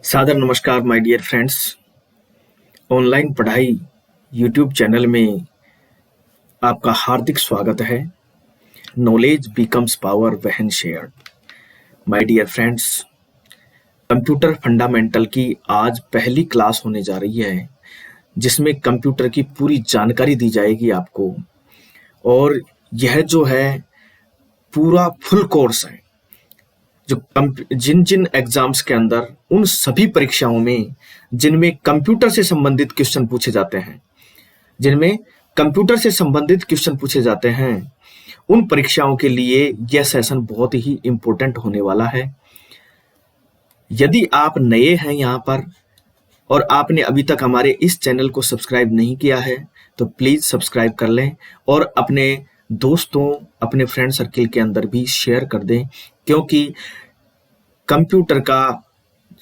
सादर नमस्कार my dear friends. Online पढ़ाई यूट्यूब चैनल में आपका हार्दिक स्वागत है। Knowledge becomes power when shared. My dear friends, computer fundamental की आज पहली क्लास होने जा रही है, जिसमें कंप्यूटर की पूरी जानकारी दी जाएगी आपको। और यह जो है पूरा फुल कोर्स है, जो जिन जिन एग्जाम्स के अंदर, उन सभी परीक्षाओं में जिनमें कंप्यूटर से संबंधित क्वेश्चन पूछे जाते हैं, उन परीक्षाओं के लिए यह सेशन बहुत ही इम्पोर्टेंट होने वाला है। यदि आप नए हैं यहाँ पर और आपने अभी तक हमारे इस चैनल को सब्सक्राइब नहीं किया है, तो प्लीज सब्सक्राइब कर लें और अपने दोस्तों, अपने फ्रेंड सर्किल के अंदर भी शेयर कर दें, क्योंकि कंप्यूटर का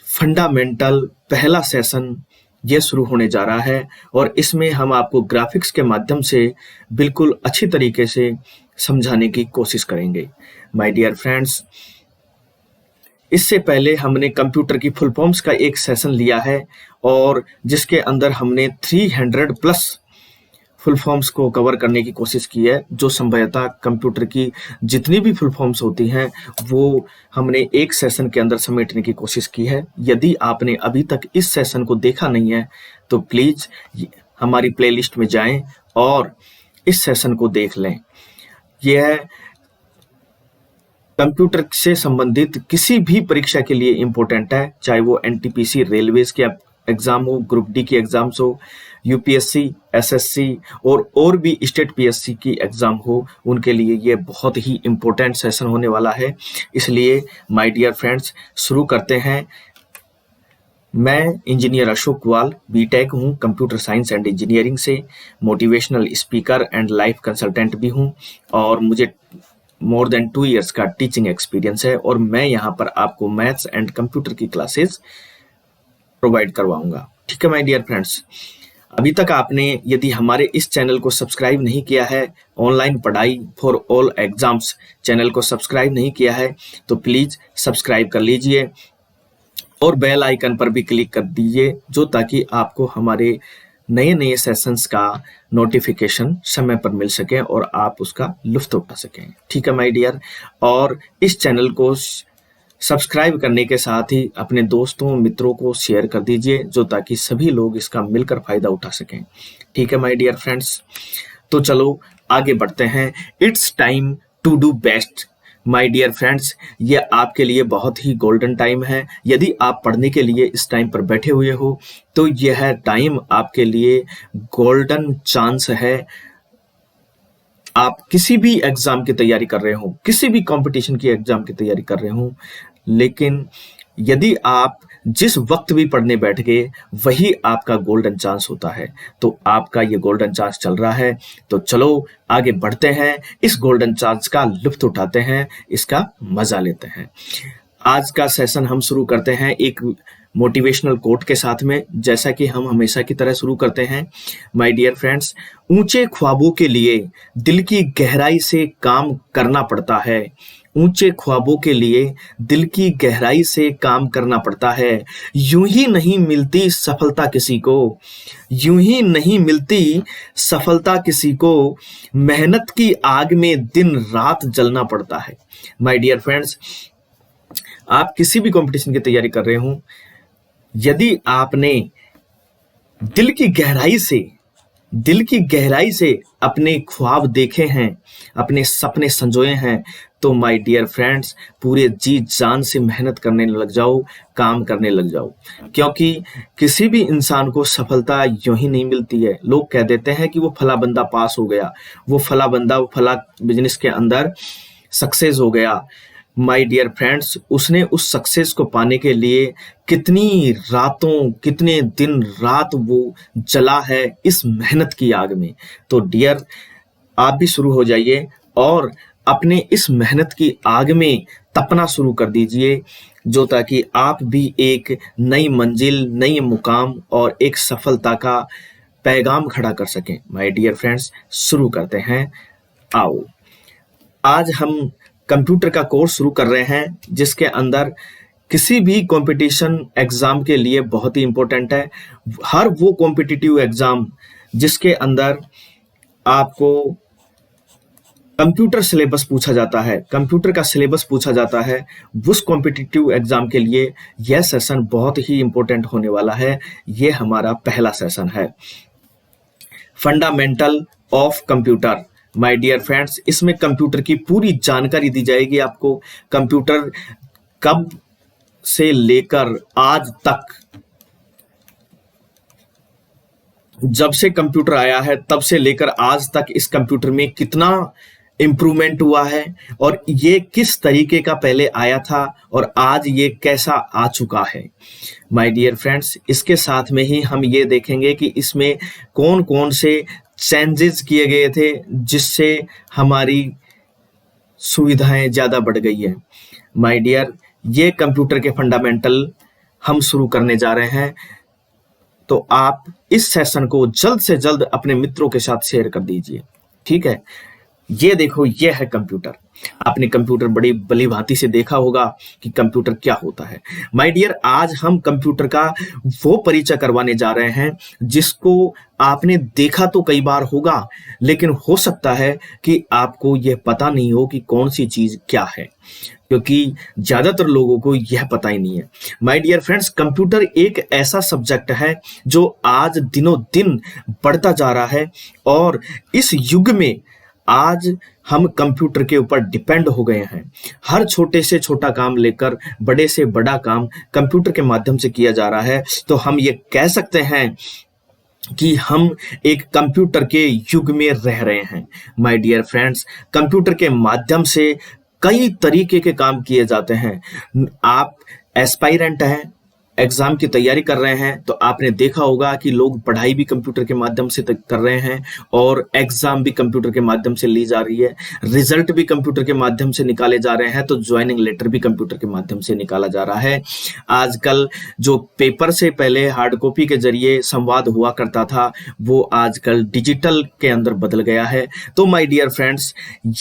फंडामेंटल पहला सेशन ये शुरू होने जा रहा है और इसमें हम आपको ग्राफिक्स के माध्यम से बिल्कुल अच्छी तरीके से समझाने की कोशिश करेंगे। माय डियर फ्रेंड्स, इससे पहले हमने कंप्यूटर की फुल फॉर्म्स का एक सेशन लिया है और जिसके अंदर हमने 300 प्लस फुल फॉर्म्स को कवर करने की कोशिश की है, जो संभवतः कंप्यूटर की जितनी भी फुल फॉर्म्स होती हैं वो हमने एक सेशन के अंदर समेटने की कोशिश की है। यदि आपने अभी तक इस सेशन को देखा नहीं है तो प्लीज हमारी प्लेलिस्ट में जाएं और इस सेशन को देख लें। यह कंप्यूटर से संबंधित किसी भी परीक्षा के लिए इम्पोर्टेंट है, चाहे वो एनटीपीसी रेलवेज के एग्जाम हो, ग्रुप डी की एग्जाम्स हो, यूपीएससी, एसएससी और भी स्टेट पीएससी की एग्जाम हो, उनके लिए ये बहुत ही इम्पोर्टेंट सेशन होने वाला है। इसलिए माय डियर फ्रेंड्स, शुरू करते हैं। मैं इंजीनियर अशोक कुवाल, बीटेक हूँ कंप्यूटर साइंस एंड इंजीनियरिंग से, motivational speaker and life consultant भी हूँ और मुझे मोर देन 2 इयर्स का टीचिंग एक्सपीरियंस है और मैं यहाँ पर आपको मैथ्स एंड कंप्यूटर की क्लासेस प्रोवाइड करवाऊंगा। ठीक है माय डियर फ्रेंड्स, अभी तक आपने यदि हमारे इस चैनल को सब्सक्राइब नहीं किया है, ऑनलाइन पढ़ाई फॉर ऑल एग्जाम्स चैनल को सब्सक्राइब नहीं किया है, तो प्लीज सब्सक्राइब कर लीजिए और बेल आइकन पर भी क्लिक कर दीजिए, जो ताकि आपको हमारे नए नए सेशंस का नोटिफिकेशन समय पर मिल सके और आप उसका लुत्फ उठा सकें। ठीक है माय डियर, और इस चैनल को सब्सक्राइब करने के साथ ही अपने दोस्तों मित्रों को शेयर कर दीजिए, जो ताकि सभी लोग इसका मिलकर फायदा उठा सकें। ठीक है माय डियर फ्रेंड्स, तो चलो आगे बढ़ते हैं। It's time to do best. My dear friends, ये आपके लिए बहुत ही गोल्डन टाइम है। यदि आप पढ़ने के लिए इस टाइम पर बैठे हुए हो तो यह टाइम आपके लिए गोल्डन चांस है। आप किसी भी एग्जाम की तैयारी कर रहे हो, किसी भी कंपटीशन की एग्जाम की तैयारी कर रहे हो, लेकिन यदि आप जिस वक्त भी पढ़ने बैठ गए वही आपका गोल्डन चांस होता है, तो आपका ये गोल्डन चांस चल रहा है। तो चलो आगे बढ़ते हैं, इस गोल्डन चांस का लुत्फ उठाते हैं, इसका मजा लेते हैं। आज का सेशन हम शुरू करते हैं एक मोटिवेशनल कोट के साथ में, जैसा कि हम हमेशा की तरह शुरू करते हैं। माय डियर फ्रेंड्स, ऊंचे ख्वाबों के लिए दिल की गहराई से काम करना पड़ता है। ऊंचे ख्वाबों के लिए दिल की गहराई से काम करना पड़ता है। यूं ही नहीं मिलती सफलता किसी को, यूं ही नहीं मिलती सफलता किसी को, मेहनत की आग में दिन रात जलना पड़ता है। माय डियर फ्रेंड्स, आप किसी भी कंपटीशन की तैयारी कर रहे हो, यदि आपने दिल की गहराई से अपने ख्वाब देखे हैं, अपने सपने संजोए हैं, तो माय डियर फ्रेंड्स पूरे जी जान से मेहनत करने लग जाओ, काम करने लग जाओ, क्योंकि किसी भी इंसान को सफलता यूं ही नहीं मिलती है। लोग कह देते हैं कि वो फला बंदा पास हो गया, वो फला बंदा वो फला बिजनेस के अंदर सक्सेस हो गया। माय डियर फ्रेंड्स, उसने उस सक्सेस को पाने के लिए कितनी रातों, कितने दिन रात वो जला है इस मेहनत की आग में। तो डियर, आप भी शुरू हो जाइए और अपने इस मेहनत की आग में तपना शुरू कर दीजिए, जो ताकि आप भी एक नई मंजिल, नई मुकाम और एक सफलता का पैगाम खड़ा कर सकें। माय डियर फ्रेंड्स, शुरू करते हैं। आओ, आज हम कंप्यूटर का कोर्स शुरू कर रहे हैं, जिसके अंदर किसी भी कंपटीशन एग्जाम के लिए बहुत ही इंपॉर्टेंट है। हर वो कॉम्पिटिटिव एग्जाम जिसके अंदर आपको कंप्यूटर सिलेबस पूछा जाता है, कंप्यूटर का सिलेबस पूछा जाता है, उस कॉम्पिटिटिव एग्जाम के लिए यह सेशन बहुत ही इंपॉर्टेंट होने वाला है। यह हमारा पहला सेशन है, fundamental of computer. My dear friends, इसमें कंप्यूटर की पूरी जानकारी दी जाएगी आपको। कंप्यूटर कब से लेकर आज तक, जब से कंप्यूटर आया है तब से लेकर आज तक इस कंप्यूटर में कितना इम्प्रूवमेंट हुआ है और ये किस तरीके का पहले आया था और आज ये कैसा आ चुका है। माय डियर फ्रेंड्स, इसके साथ में ही हम ये देखेंगे कि इसमें कौन कौन से चेंजेस किए गए थे जिससे हमारी सुविधाएं ज़्यादा बढ़ गई है। माय डियर, ये कंप्यूटर के फंडामेंटल हम शुरू करने जा रहे हैं, तो आप इस सेशन को जल्द से जल्द अपने मित्रों के साथ शेयर कर दीजिए, ठीक है। ये देखो, ये है कंप्यूटर। आपने कंप्यूटर बड़ी भली भांति से देखा होगा कि कंप्यूटर क्या होता है। माय डियर, आज हम कंप्यूटर का वो परिचय करवाने जा रहे हैं जिसको आपने देखा तो कई बार होगा, लेकिन हो सकता है कि आपको यह पता नहीं हो कि कौन सी चीज क्या है, क्योंकि ज्यादातर लोगों को यह पता ही नहीं है। माय डियर फ्रेंड्स, कंप्यूटर एक ऐसा सब्जेक्ट है जो आज दिनों दिन बढ़ता जा रहा है और इस युग में आज हम कंप्यूटर के ऊपर डिपेंड हो गए हैं। हर छोटे से छोटा काम लेकर बड़े से बड़ा काम कंप्यूटर के माध्यम से किया जा रहा है। तो हम ये कह सकते हैं कि हम एक कंप्यूटर के युग में रह रहे हैं। माय डियर फ्रेंड्स, कंप्यूटर के माध्यम से कई तरीके के काम किए जाते हैं। आप एस्पायरेंट हैं, एग्जाम की तैयारी कर रहे हैं, तो आपने देखा होगा कि लोग पढ़ाई भी कंप्यूटर के माध्यम से कर रहे हैं और एग्जाम भी कंप्यूटर के माध्यम से ली जा रही है, रिजल्ट भी कंप्यूटर के माध्यम से निकाले जा रहे हैं, तो ज्वाइनिंग लेटर भी कंप्यूटर के माध्यम से निकाला जा रहा है। आजकल जो पेपर से पहले हार्ड कॉपी के जरिए संवाद हुआ करता था, वो आजकल डिजिटल के अंदर बदल गया है। तो माय डियर फ्रेंड्स,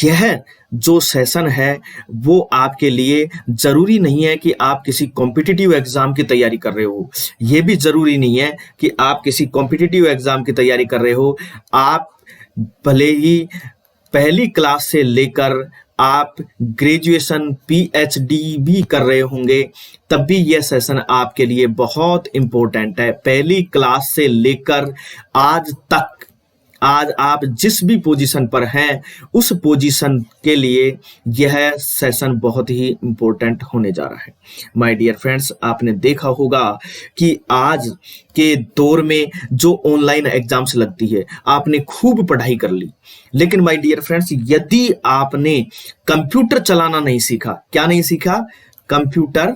यह जो सेशन है वो आपके लिए जरूरी नहीं है कि आप किसी कॉम्पिटिटिव एग्जाम की तैयारी कर रहे हो। ये भी जरूरी नहीं है कि आप किसी कॉम्पिटिटिव एग्जाम की तैयारी कर रहे हो। आप भले ही पहली क्लास से लेकर आप ग्रेजुएशन पीएचडी भी कर रहे होंगे, तब भी यह सेशन आपके लिए बहुत इंपॉर्टेंट है। पहली क्लास से लेकर आज तक, आज आप जिस भी पोजीशन पर हैं उस पोजीशन के लिए यह सेशन बहुत ही इंपॉर्टेंट होने जा रहा है। माय डियर फ्रेंड्स, आपने देखा होगा कि आज के दौर में जो ऑनलाइन एग्जाम्स लगती है, आपने खूब पढ़ाई कर ली, लेकिन माय डियर फ्रेंड्स, यदि आपने कंप्यूटर चलाना नहीं सीखा, क्या नहीं सीखा? कंप्यूटर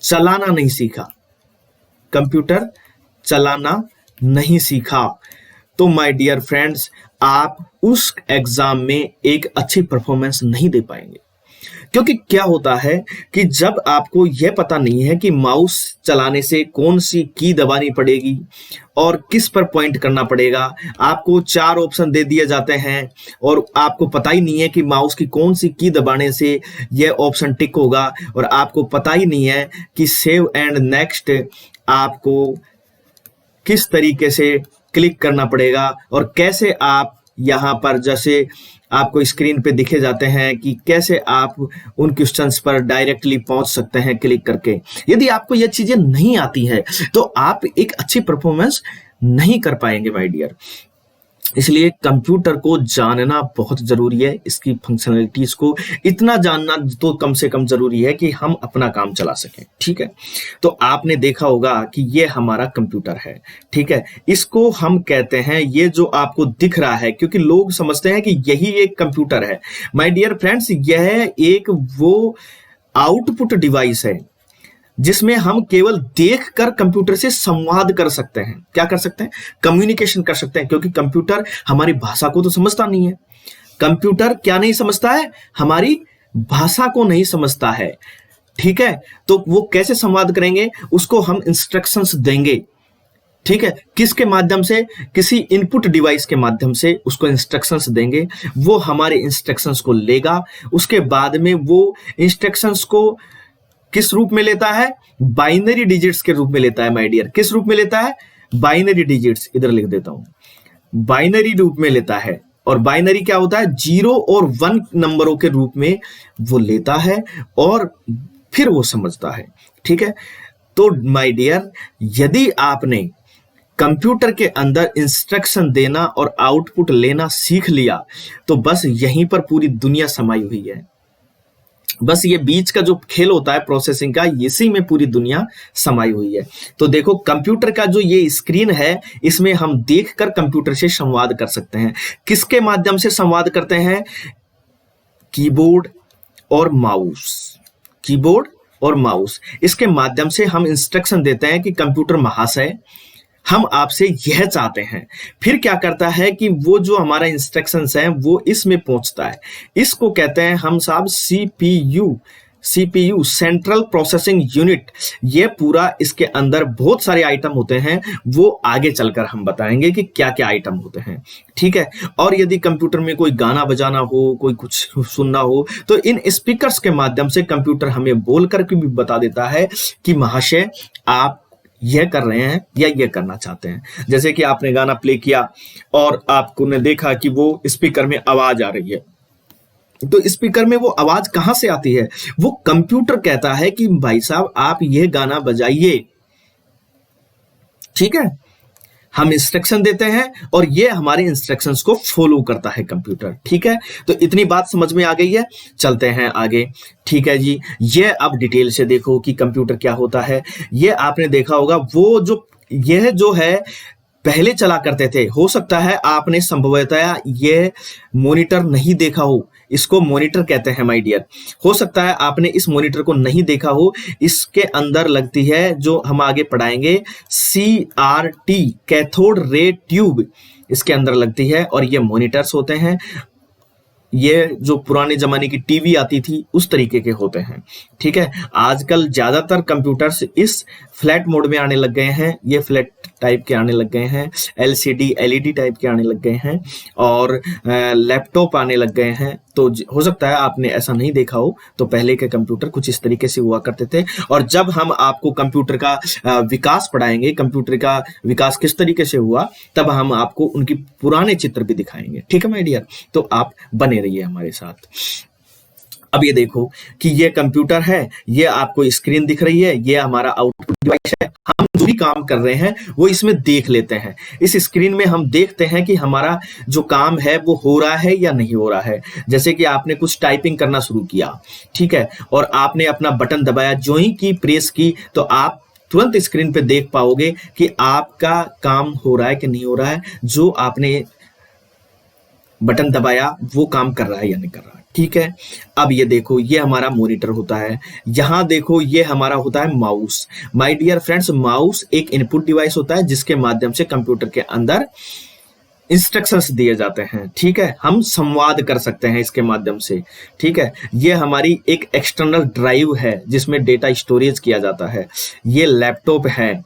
चलाना नहीं सीखा, कंप्यूटर चलाना नहीं सीखा, तो माय डियर फ्रेंड्स, आप उस एग्जाम में एक अच्छी परफॉर्मेंस नहीं दे पाएंगे। क्योंकि क्या होता है कि जब आपको यह पता नहीं है कि माउस चलाने से कौन सी की दबानी पड़ेगी और किस पर पॉइंट करना पड़ेगा, आपको 4 ऑप्शन दे दिए जाते हैं और आपको पता ही नहीं है कि माउस की कौन सी की दबाने से यह ऑप्शन टिक होगा, और आपको पता ही नहीं है कि सेव एंड नेक्स्ट आपको किस तरीके से क्लिक करना पड़ेगा और कैसे आप यहाँ पर जैसे आपको स्क्रीन पे दिखे जाते हैं कि कैसे आप उन क्वेश्चंस पर डायरेक्टली पहुंच सकते हैं क्लिक करके। यदि आपको ये चीजें नहीं आती है तो आप एक अच्छी परफॉर्मेंस नहीं कर पाएंगे माय डियर। इसलिए कंप्यूटर को जानना बहुत जरूरी है, इसकी फंक्शनलिटीज को इतना जानना तो कम से कम जरूरी है कि हम अपना काम चला सकें, ठीक है। तो आपने देखा होगा कि ये हमारा कंप्यूटर है, ठीक है। इसको हम कहते हैं, ये जो आपको दिख रहा है, क्योंकि लोग समझते हैं कि यही एक कंप्यूटर है। माय डियर फ्रेंड्स, यह एक वो आउटपुट डिवाइस है जिसमें हम केवल देखकर कंप्यूटर से संवाद कर सकते हैं। क्या कर सकते हैं? कम्युनिकेशन कर सकते हैं, क्योंकि कंप्यूटर हमारी भाषा को तो समझता नहीं है। कंप्यूटर क्या नहीं समझता है? हमारी भाषा को नहीं समझता है, ठीक है। तो वो कैसे संवाद करेंगे? उसको हम इंस्ट्रक्शंस देंगे, ठीक है। किसके माध्यम से? किसी इनपुट डिवाइस के माध्यम से उसको इंस्ट्रक्शंस देंगे, वो हमारे इंस्ट्रक्शंस को लेगा, उसके बाद में वो इंस्ट्रक्शंस को किस रूप में लेता है? बाइनरी डिजिट्स के रूप में लेता है माय डियर। किस रूप में लेता है? Binary digits. इधर लिख देता हूं, बाइनरी रूप में लेता है। और बाइनरी क्या होता है? 0 और 1 नंबरों के रूप में वो लेता है और फिर वो समझता है। ठीक है, तो माय डियर, यदि आपने कंप्यूटर के अंदर इंस्ट्रक्शन देना और आउटपुट लेना सीख लिया तो बस यहीं पर पूरी दुनिया समाई हुई है। बस ये बीच का जो खेल होता है प्रोसेसिंग का, इसी में पूरी दुनिया समाई हुई है। तो देखो, कंप्यूटर का जो ये स्क्रीन है, इसमें हम देखकर कंप्यूटर से संवाद कर सकते हैं। किसके माध्यम से संवाद करते हैं? कीबोर्ड और माउस। कीबोर्ड और माउस, इसके माध्यम से हम इंस्ट्रक्शन देते हैं कि कंप्यूटर महाशय, हम आपसे यह चाहते हैं। फिर क्या करता है कि वो जो हमारा इंस्ट्रक्शंस है वो इसमें पहुंचता है। इसको कहते हैं हम साहब सीपीयू, सेंट्रल प्रोसेसिंग यूनिट। ये पूरा, इसके अंदर बहुत सारे आइटम होते हैं, वो आगे चलकर हम बताएंगे कि क्या क्या आइटम होते हैं। ठीक है, और यदि कंप्यूटर में कोई गाना बजाना हो, कोई कुछ सुनना हो, तो इन स्पीकर्स के माध्यम से कंप्यूटर हमें बोल करके भी बता देता है कि महाशय आप यह कर रहे हैं या यह करना चाहते हैं। जैसे कि आपने गाना प्ले किया और आपको ने देखा कि वो स्पीकर में आवाज आ रही है, तो स्पीकर में वो आवाज कहां से आती है? वो कंप्यूटर कहता है कि भाई साहब आप यह गाना बजाइए। ठीक है, हम इंस्ट्रक्शन देते हैं और ये हमारे इंस्ट्रक्शंस को फॉलो करता है कंप्यूटर। ठीक है, तो इतनी बात समझ में आ गई है, चलते हैं आगे। ठीक है जी, ये अब डिटेल से देखो कि कंप्यूटर क्या होता है। ये आपने देखा होगा, वो जो यह जो है पहले चला करते थे, हो सकता है आपने संभवतः ये मॉनिटर नहीं देखा हो। इसको मॉनिटर कहते हैं माय डियर। हो सकता है आपने इस मॉनिटर को नहीं देखा हो। इसके अंदर लगती है, जो हम आगे पढ़ाएंगे, CRT, कैथोड रे ट्यूब इसके अंदर लगती है और ये मॉनिटर्स होते हैं। ये जो पुराने जमाने की टीवी आती थी उस तरीके के होते हैं। ठीक है, आजकल ज्यादातर कंप्यूटर्स इस फ्लैट मोड में आने लग गए हैं। ये फ्लैट टाइप के आने लग गए हैं, LCD LED टाइप के आने लग गए हैं और लैपटॉप आने लग गए हैं। तो हो सकता है आपने ऐसा नहीं देखा हो, तो पहले के कंप्यूटर कुछ इस तरीके से हुआ करते थे। और जब हम आपको कंप्यूटर का विकास पढ़ाएंगे, कंप्यूटर का विकास किस तरीके से हुआ, तब हम आपको उनकी पुराने चित्र भी दिखाएंगे। ठीक है माय डियर, तो आप बने रहिए हमारे साथ। अब ये देखो कि ये कंप्यूटर है, ये आपको स्क्रीन दिख रही है, ये हमारा आउटपुट डिवाइस है। हम जो भी काम कर रहे हैं वो इसमें देख लेते हैं। इस स्क्रीन में हम देखते हैं कि हमारा जो काम है वो हो रहा है या नहीं हो रहा है। जैसे कि आपने कुछ टाइपिंग करना शुरू किया, ठीक है, और आपने अपना बटन दबाया, जो ही की प्रेस की, तो आप तुरंत स्क्रीन पे देख पाओगे कि आपका काम हो रहा है कि नहीं हो रहा है। जो आपने बटन दबाया वो काम कर रहा है या नहीं कर रहा है। ठीक है, अब ये देखो, ये हमारा मॉनिटर होता है। यहां देखो, ये हमारा होता है mouse. My dear friends, mouse एक इनपुट डिवाइस होता है जिसके माध्यम से कंप्यूटर के अंदर इंस्ट्रक्शंस दिए जाते हैं। ठीक है, हम संवाद कर सकते हैं इसके माध्यम से। ठीक है, ये हमारी एक एक्सटर्नल ड्राइव है जिसमें डेटा स्टोरेज किया जाता है। ये लैपटॉप है,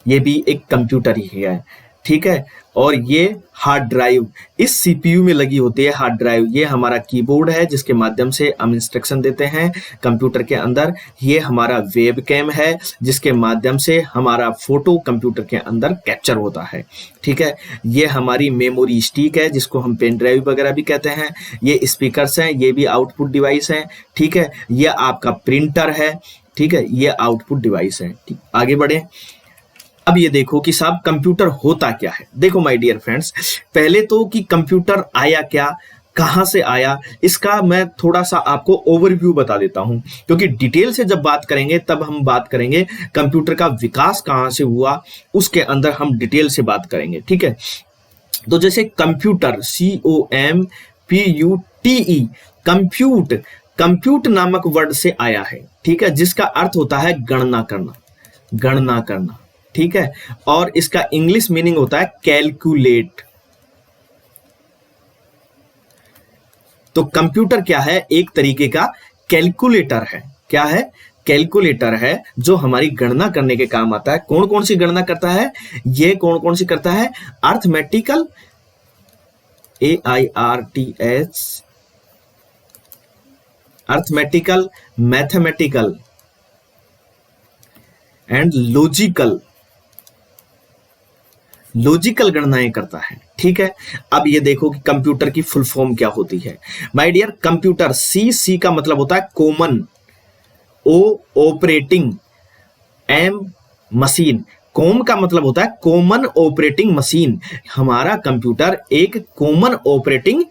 ये भी एक कंप्यूटर ही है। ठीक है, और ये हार्ड ड्राइव इस सीपीयू में लगी होती है। हार्ड ड्राइव ये हमारा कीबोर्ड है जिसके माध्यम से हम इंस्ट्रक्शन देते हैं कंप्यूटर के अंदर। ये हमारा वेब कैम है जिसके माध्यम से हमारा फोटो कंप्यूटर के अंदर कैप्चर होता है। ठीक है, ये हमारी मेमोरी स्टिक है जिसको हम पेन ड्राइव वगैरह भी कहते हैं। ये स्पीकर्स हैं, ये भी आउटपुट डिवाइस है। ठीक है, ये आपका प्रिंटर है। ठीक है, ये आउटपुट डिवाइस है। आगे बढ़े। अब ये देखो कि साहब कंप्यूटर होता क्या है। देखो माय डियर फ्रेंड्स, पहले तो कि कंप्यूटर आया क्या, कहां से आया, इसका मैं थोड़ा सा आपको ओवरव्यू बता देता हूं, क्योंकि डिटेल से जब बात करेंगे तब हम बात करेंगे कंप्यूटर का विकास कहां से हुआ, उसके अंदर हम डिटेल से बात करेंगे। ठीक है, तो जैसे कंप्यूटर, COMPUTE, कंप्यूट नामक वर्ड से आया है। ठीक है, जिसका अर्थ होता है गणना करना, गणना करना। ठीक है, और इसका इंग्लिश मीनिंग होता है कैलकुलेट। तो कंप्यूटर क्या है? एक तरीके का कैलकुलेटर है। क्या है? कैलकुलेटर है जो हमारी गणना करने के काम आता है। कौन कौन सी गणना करता है? ये कौन कौन सी करता है? Arithmetical, AIRTH, arithmetical, mathematical, and logical गणनाएं करता है। ठीक है, अब ये देखो कि कंप्यूटर की फुल फॉर्म क्या होती है। माय डियर, कंप्यूटर, सी का मतलब होता है कॉमन, ओ ऑपरेटिंग, एम मशीन, कॉम का मतलब होता है कॉमन ऑपरेटिंग मशीन। हमारा कंप्यूटर एक कॉमन ऑपरेटिंग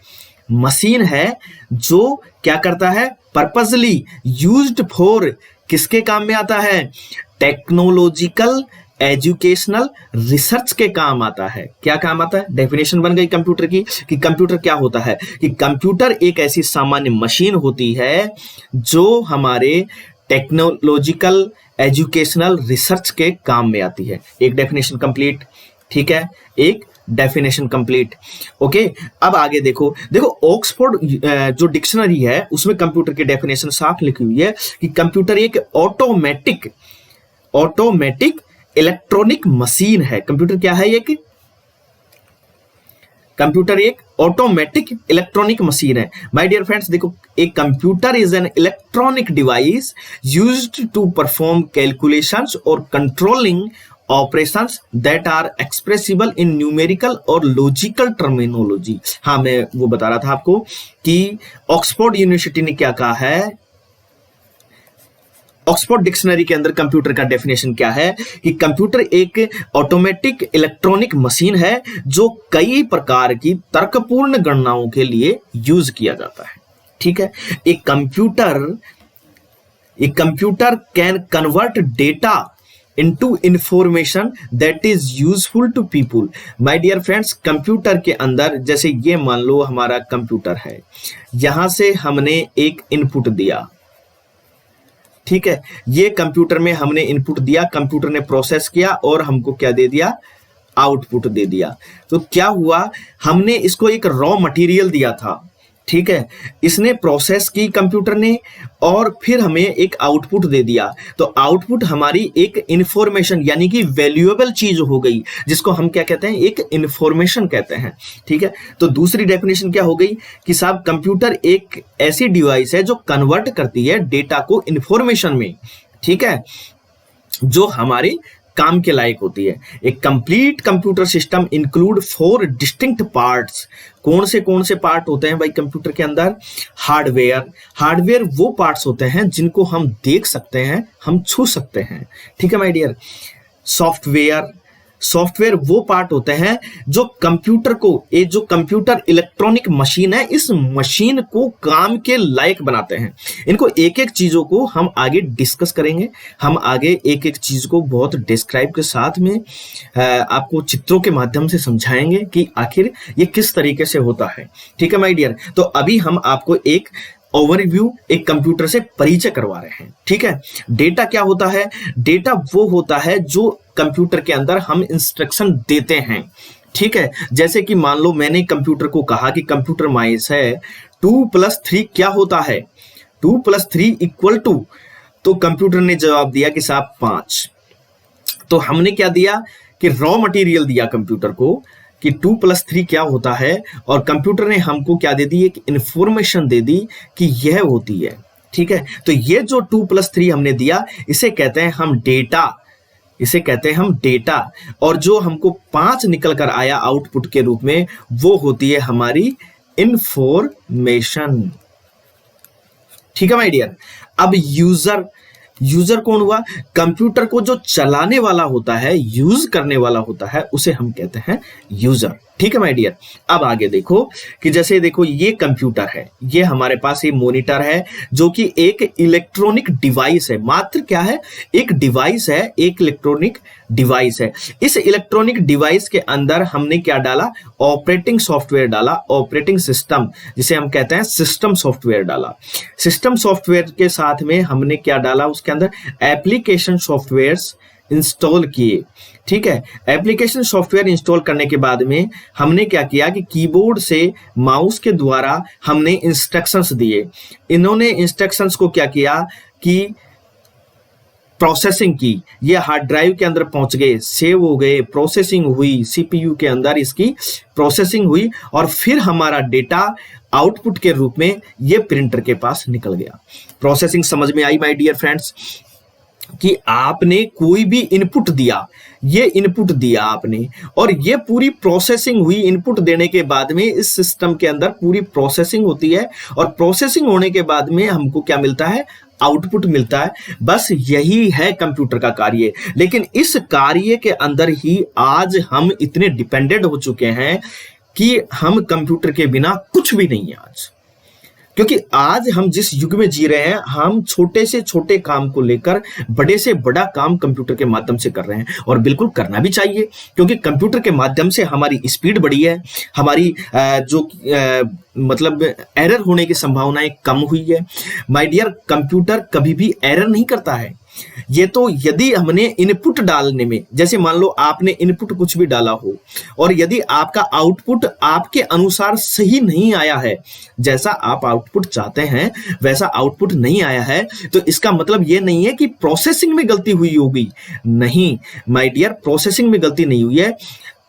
मशीन है जो क्या करता है, पर्पसली यूज्ड फॉर, किसके काम में आता है, टेक्नोलॉजिकल, एजुकेशनल, रिसर्च के काम आता है। क्या काम आता है, डेफिनेशन बन गई कंप्यूटर की कि कंप्यूटर क्या होता है, कि कंप्यूटर एक ऐसी सामान्य मशीन होती है जो हमारे टेक्नोलॉजिकल, एजुकेशनल, रिसर्च के काम में आती है। एक डेफिनेशन कंप्लीट। ठीक है, एक डेफिनेशन कंप्लीट। ओके, अब आगे देखो ऑक्सफोर्ड जो डिक्शनरी है उसमें कंप्यूटर की डेफिनेशन साफ लिखी हुई है कि कंप्यूटर एक ऑटोमेटिक इलेक्ट्रॉनिक मशीन है। कंप्यूटर क्या है, एक कंप्यूटर एक ऑटोमेटिक इलेक्ट्रॉनिक मशीन है। माय डियर फ्रेंड्स, देखो, एक computer is an electronic device used to perform calculations और controlling operations that are expressible in numerical और लॉजिकल टर्मिनोलॉजी। हाँ, मैं वो बता रहा था आपको कि ऑक्सफोर्ड यूनिवर्सिटी ने क्या कहा है, ऑक्सफोर्ड डिक्शनरी के अंदर कंप्यूटर का डेफिनेशन क्या है कि कंप्यूटर एक ऑटोमेटिक इलेक्ट्रॉनिक मशीन है जो कई प्रकार की तर्कपूर्ण गणनाओं के लिए यूज किया जाता है। ठीक है, एक computer can convert data into information that is useful to people. My dear friends, computer के अंदर जैसे ये मान लो हमारा कंप्यूटर है, यहां से हमने एक इनपुट दिया। ठीक है, ये कंप्यूटर में हमने इनपुट दिया, कंप्यूटर ने प्रोसेस किया और हमको क्या दे दिया, आउटपुट दे दिया। तो क्या हुआ, हमने इसको एक रॉ मटेरियल दिया था। ठीक है, इसने प्रोसेस की कंप्यूटर ने और फिर हमें एक आउटपुट दे दिया। तो आउटपुट हमारी एक इंफॉर्मेशन यानी कि वैल्यूएबल चीज हो गई, जिसको हम क्या कहते हैं, एक इंफॉर्मेशन कहते हैं। ठीक है, तो दूसरी डेफिनेशन क्या हो गई कि साहब कंप्यूटर एक ऐसी डिवाइस है जो कन्वर्ट करती है डेटा को इंफॉर्मेशन में। ठीक है, जो हमारे काम के लायक होती है। एक complete computer system include 4 distinct parts. कौन से पार्ट होते हैं भाई कंप्यूटर के अंदर, हार्डवेयर वो पार्ट्स होते हैं जिनको हम देख सकते हैं, हम छू सकते हैं। ठीक है माय डियर, सॉफ्टवेयर वो पार्ट होते हैं जो कंप्यूटर को, ये जो कंप्यूटर इलेक्ट्रॉनिक मशीन है, इस मशीन को काम के लायक बनाते हैं। इनको एक एक चीजों को हम आगे डिस्कस करेंगे, हम आगे एक एक चीज को बहुत डिस्क्राइब के साथ में आपको चित्रों के माध्यम से समझाएंगे कि आखिर ये किस तरीके से होता है। ठीक है माय डियर, तो अभी हम आपको एक ओवरव्यू, एक कंप्यूटर से परिचय करवा रहे हैं। ठीक है, डेटा क्या होता है, डेटा वो होता है जो कंप्यूटर के अंदर हम इंस्ट्रक्शन देते हैं। ठीक है, जैसे कि मान लो मैंने कंप्यूटर को कहा कि कंप्यूटर माइस है 2+3 क्या होता है, 2+3 = 2, तो कंप्यूटर ने जवाब दिया कि साहब 5। तो हमने क्या दिया कि रॉ मटेरियल दिया कंप्यूटर को कि 2+3 क्या होता है, और कंप्यूटर ने हमको क्या दे दी, एक इंफॉर्मेशन दे दी कि यह होती है। ठीक है, तो ये जो 2+3 हमने दिया, इसे कहते हैं हम डेटा, और जो हमको 5 निकल कर आया आउटपुट के रूप में, वो होती है हमारी इंफॉर्मेशन। ठीक है माय डियर, अब यूजर कौन हुआ, कंप्यूटर को जो चलाने वाला होता है, यूज करने वाला होता है, उसे हम कहते हैं यूजर। ठीक है माय डियर, अब आगे देखो कि जैसे देखो ये कंप्यूटर है, ये हमारे पास ये मॉनिटर है जो कि एक इलेक्ट्रॉनिक डिवाइस है। मात्र क्या है, एक डिवाइस है, एक इलेक्ट्रॉनिक डिवाइस है। इस इलेक्ट्रॉनिक डिवाइस के अंदर हमने क्या डाला, ऑपरेटिंग सॉफ्टवेयर डाला, ऑपरेटिंग सिस्टम, जिसे हम कहते हैं सिस्टम सॉफ्टवेयर डाला। सिस्टम सॉफ्टवेयर के साथ में हमने क्या डाला, उसके अंदर एप्लीकेशन सॉफ्टवेयर्स इंस्टॉल किए। ठीक है, एप्लीकेशन सॉफ्टवेयर इंस्टॉल करने के बाद में हमने क्या किया कि कीबोर्ड से माउस के द्वारा हमने इंस्ट्रक्शंस दिए। इन्होंने इंस्ट्रक्शंस को क्या किया कि प्रोसेसिंग की, ये हार्ड ड्राइव के अंदर पहुंच गए, सेव हो गए, प्रोसेसिंग हुई, सीपीयू के अंदर इसकी प्रोसेसिंग हुई, और फिर हमारा डेटा आउटपुट के रूप में ये प्रिंटर के पास निकल गया। प्रोसेसिंग समझ में आई माय डियर फ्रेंड्स। कि आपने कोई भी इनपुट दिया, ये इनपुट दिया आपने, और ये पूरी प्रोसेसिंग हुई। इनपुट देने के बाद में इस सिस्टम के अंदर पूरी प्रोसेसिंग होती है, और प्रोसेसिंग होने के बाद में हमको क्या मिलता है? आउटपुट मिलता है। बस यही है कंप्यूटर का कार्य। लेकिन इस कार्य के अंदर ही आज हम इतने डिपेंडेंट हो चुके हैं कि हम कंप्यूटर के बिना कुछ भी नहीं है आज। क्योंकि आज हम जिस युग में जी रहे हैं, हम छोटे से छोटे काम को लेकर बड़े से बड़ा काम कंप्यूटर के माध्यम से कर रहे हैं, और बिल्कुल करना भी चाहिए, क्योंकि कंप्यूटर के माध्यम से हमारी स्पीड बढ़ी है, हमारी मतलब एरर होने की संभावनाएं कम हुई है। माय डियर, कंप्यूटर कभी भी एरर नहीं करता है। ये तो यदि हमने इनपुट डालने में, जैसे मान लो आपने इनपुट कुछ भी डाला हो, और यदि आपका आउटपुट आपके अनुसार सही नहीं आया है, जैसा आप आउटपुट चाहते हैं वैसा आउटपुट नहीं आया है, तो इसका मतलब ये नहीं है कि प्रोसेसिंग में गलती हुई होगी। नहीं माय डियर, प्रोसेसिंग में गलती नहीं हुई है,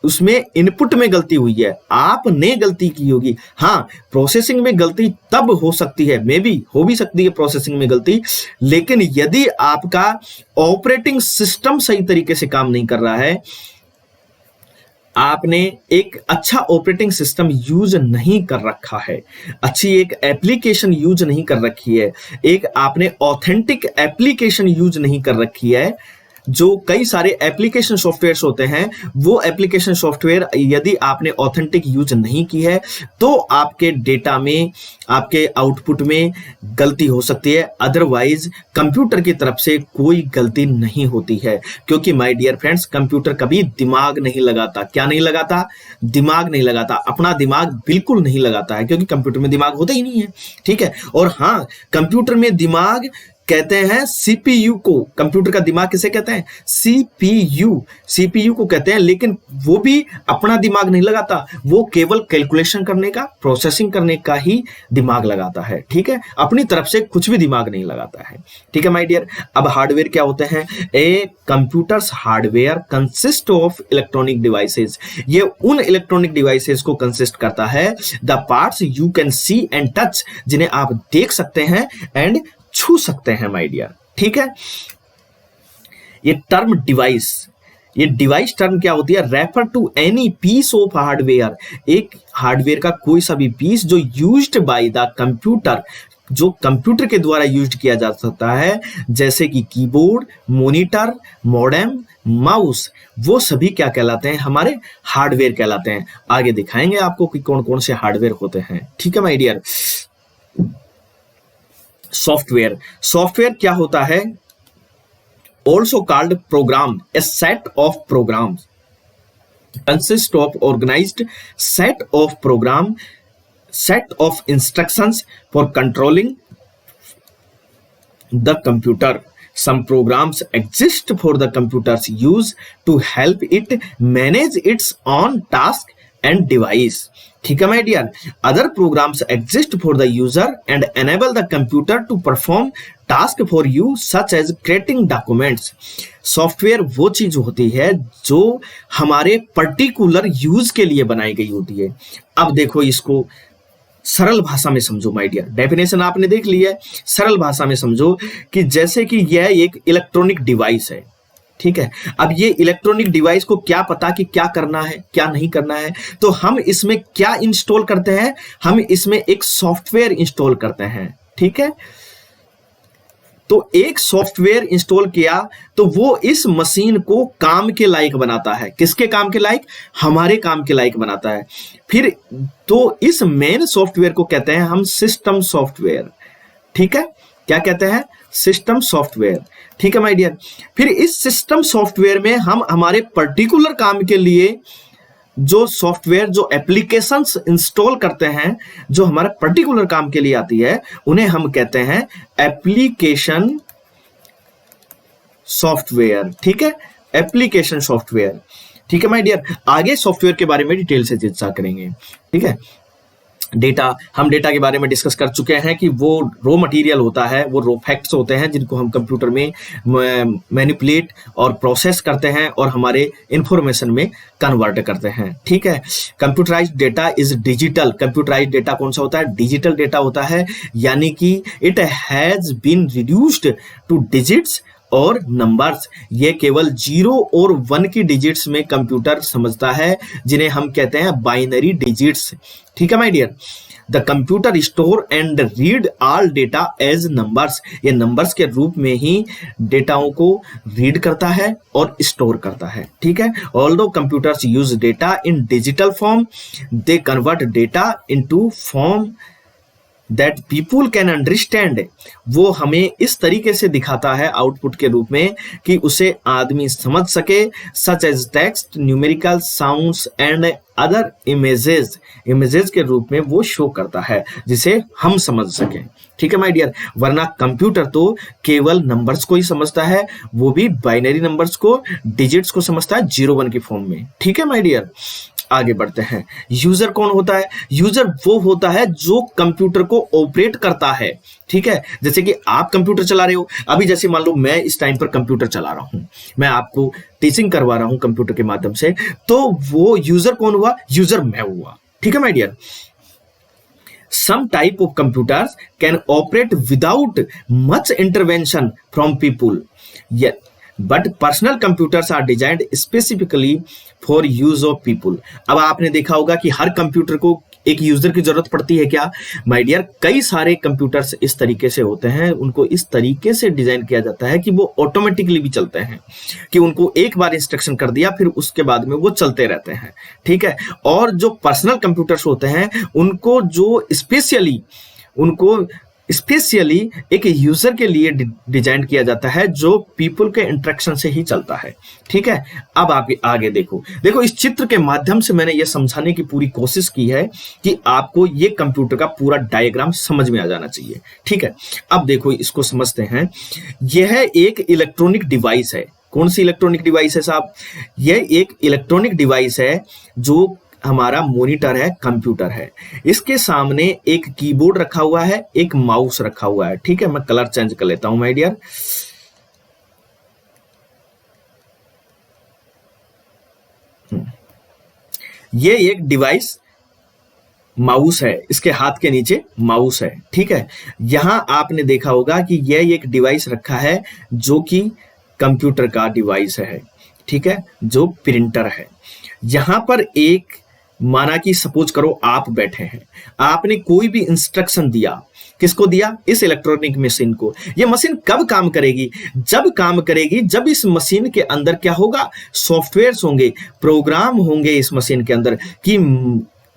उसमें इनपुट में गलती हुई है, आपने गलती की होगी। हाँ, प्रोसेसिंग में गलती तब हो सकती है, मे बी हो भी सकती है प्रोसेसिंग में गलती, लेकिन यदि आपका ऑपरेटिंग सिस्टम सही तरीके से काम नहीं कर रहा है, आपने एक अच्छा ऑपरेटिंग सिस्टम यूज नहीं कर रखा है, अच्छी एक एप्लीकेशन यूज नहीं कर रखी है, एक आपने ऑथेंटिक एप्लीकेशन यूज नहीं कर रखी है। जो कई सारे एप्लीकेशन सॉफ्टवेयर्स होते हैं, वो एप्लीकेशन सॉफ्टवेयर यदि आपने ऑथेंटिक यूज नहीं की है, तो आपके डेटा में, आपके आउटपुट में गलती हो सकती है। अदरवाइज कंप्यूटर की तरफ से कोई गलती नहीं होती है, क्योंकि माय डियर फ्रेंड्स, कंप्यूटर कभी दिमाग नहीं लगाता। क्या नहीं लगाता? दिमाग नहीं लगाता, अपना दिमाग बिल्कुल नहीं लगाता है, क्योंकि कंप्यूटर में दिमाग होता ही नहीं है। ठीक है, और हाँ, कंप्यूटर में दिमाग कहते हैं सीपीयू को। कंप्यूटर का दिमाग किसे कहते हैं? सीपीयू, सीपीयू को कहते हैं। लेकिन वो भी अपना दिमाग नहीं लगाता, वो केवल कैलकुलेशन करने का, प्रोसेसिंग करने का ही दिमाग लगाता है। ठीक है, अपनी तरफ से कुछ भी दिमाग नहीं लगाता है। ठीक है माय डियर। अब हार्डवेयर क्या होते हैं? A computer's hardware consist of electronic devices. ये उन इलेक्ट्रॉनिक डिवाइसेस को कंसिस्ट करता है, the parts you can see and touch, जिन्हें आप देख सकते हैं एंड छू सकते हैं माय डियर। ठीक है, ये टर्म डिवाइस, ये डिवाइस टर्म क्या होती है? Refer to any piece of hardware, एक हार्डवेयर का कोई सा भी पीस जो यूज्ड बाय द कंप्यूटर, जो कंप्यूटर के द्वारा यूज्ड किया जा सकता है, जैसे कि कीबोर्ड, मॉनिटर, मॉडेम, माउस, वो सभी क्या कहलाते हैं? हमारे हार्डवेयर कहलाते हैं। आगे दिखाएंगे आपको कि कौन कौन से हार्डवेयर होते हैं। ठीक है माय डियर। सॉफ्टवेयर, सॉफ्टवेयर क्या होता है? Also called program, a set of programs consist of organized set of program, set of instructions for controlling the computer. Some programs exist for the computer's use to help it manage its own task and device. ठीक है my dear. Other programs exist for the user and enable the computer to perform task for you such as creating documents. Software वो चीज होती है जो हमारे particular use के लिए बनाई गई होती है। अब देखो, इसको सरल भाषा में समझो माय डियर। डेफिनेशन आपने देख ली है, सरल भाषा में समझो कि जैसे कि यह एक इलेक्ट्रॉनिक डिवाइस है। ठीक है, अब ये इलेक्ट्रॉनिक डिवाइस को क्या पता कि क्या करना है, क्या नहीं करना है, तो हम इसमें क्या इंस्टॉल करते हैं? हम इसमें एक सॉफ्टवेयर इंस्टॉल करते हैं। ठीक है, तो एक सॉफ्टवेयर इंस्टॉल किया तो वो इस मशीन को काम के लायक बनाता है। किसके काम के लायक? हमारे काम के लायक बनाता है। फिर तो इस मेन सॉफ्टवेयर को कहते हैं हम सिस्टम सॉफ्टवेयर। ठीक है, क्या कहते हैं? System software. ठीक है माय डियर। फिर इस सिस्टम सॉफ्टवेयर में हम हमारे पर्टिकुलर काम के लिए जो सॉफ्टवेयर, जो एप्लीकेशंस इंस्टॉल करते हैं, जो हमारे पर्टिकुलर काम के लिए आती है, उन्हें हम कहते हैं एप्लीकेशन सॉफ्टवेयर। ठीक है, एप्लीकेशन सॉफ्टवेयर। ठीक है माय डियर। आगे सॉफ्टवेयर के बारे में डिटेल से चर्चा करेंगे। ठीक है, डेटा, हम डेटा के बारे में डिस्कस कर चुके हैं कि वो रॉ मटेरियल होता है, वो रॉ फैक्ट्स होते हैं जिनको हम कंप्यूटर में मैनिपुलेट और प्रोसेस करते हैं और हमारे इंफॉर्मेशन में कन्वर्ट करते हैं। ठीक है, computerised data is digital. Computerised data कौन सा होता है? डिजिटल डेटा होता है, यानी कि it has been reduced to digits और नंबर्स, ये केवल 0 और 1 की डिजिट्स में कंप्यूटर समझता है, जिन्हें हम कहते हैं बाइनरी डिजिट्स। ठीक है my dear. The computer store and read all data as numbers, ये नंबर्स के रूप में ही डेटाओं को रीड करता है और स्टोर करता है। ठीक है। Although computers use data in digital form, they convert data into form that people can understand, वो हमें इस तरीके से दिखाता है आउटपुट के रूप में कि उसे आदमी समझ सके, such as text, numerical, sounds and other images, images के रूप में वो शो करता है जिसे हम समझ सकें। ठीक है माय डियर। वरना कंप्यूटर तो केवल नंबर्स को ही समझता है, वो भी बाइनरी नंबर्स को, डिजिट्स को समझता है 0-1 की फॉर्म में। ठीक है माय डियर। आगे बढ़ते हैं। यूजर कौन होता है? यूजर वो होता है जो कंप्यूटर को ऑपरेट करता है। ठीक है। जैसे कि आप कंप्यूटर चला रहे हो, अभी जैसे मान लो मैं इस टाइम पर कंप्यूटर चला रहा हूं, मैं आपको टीचिंग करवा रहा हूं कंप्यूटर के माध्यम से, तो वो यूजर कौन हुआ? यूजर मैं हुआ। ठीक है my dear. Some type of computers can operate without much intervention from people. Yet, but personal computers are designed specifically for use of people. अब आपने देखा होगा कि हर कंप्यूटर को एक यूजर की जरूरत पड़ती है क्या? माय डियर, कई सारे कंप्यूटर्स इस तरीके से होते हैं, उनको इस तरीके से डिजाइन किया जाता है कि वो ऑटोमेटिकली भी चलते हैं, कि उनको एक बार इंस्ट्रक्शन कर दिया फिर उसके बाद में वो चलते रहते हैं। ठीक है। और जो पर्सनल कंप्यूटर्स होते हैं उनको जो स्पेशली एक यूजर के लिए डिजाइन किया जाता है, जो पीपल के इंटरेक्शन से ही चलता है। ठीक है। अब आप आगे देखो इस चित्र के माध्यम से मैंने यह समझाने की पूरी कोशिश की है कि आपको ये कंप्यूटर का पूरा डायग्राम समझ में आ जाना चाहिए। ठीक है। अब देखो इसको समझते हैं। यह एक इलेक्ट्रॉनिक डिवाइस है। कौन सी इलेक्ट्रॉनिक डिवाइस है साहब? यह एक इलेक्ट्रॉनिक डिवाइस है जो हमारा मॉनिटर है, कंप्यूटर है। इसके सामने एक कीबोर्ड रखा हुआ है, एक माउस रखा हुआ है। ठीक है। मैं कलर चेंज कर लेता हूं माय डियर। ये एक डिवाइस माउस है, इसके हाथ के नीचे माउस है। ठीक है। यहां आपने देखा होगा कि यह एक डिवाइस रखा है जो कि कंप्यूटर का डिवाइस है। ठीक है। जो प्रिंटर है। यहां पर एक, माना कि सपोज करो आप बैठे हैं, आपने कोई भी इंस्ट्रक्शन दिया, किसको दिया? इस इलेक्ट्रॉनिक मशीन को। यह मशीन कब काम करेगी? जब काम करेगी जब इस मशीन के अंदर क्या होगा? सॉफ्टवेयर्स होंगे, प्रोग्राम होंगे इस मशीन के अंदर कि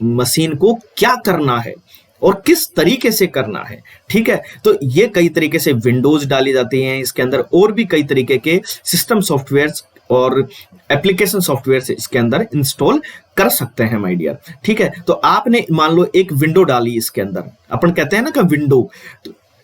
मशीन को क्या करना है और किस तरीके से करना है। ठीक है। तो ये कई तरीके से विंडोज डाली जाती हैं इसके अंदर, और भी कई तरीके के सिस्टम सॉफ्टवेयर्स और एप्लीकेशन सॉफ्टवेयर इसके अंदर इंस्टॉल कर सकते हैं माय डियर। ठीक है। तो आपने मान लो एक विंडो डाली इसके अंदर, अपन कहते हैं ना कि विंडो,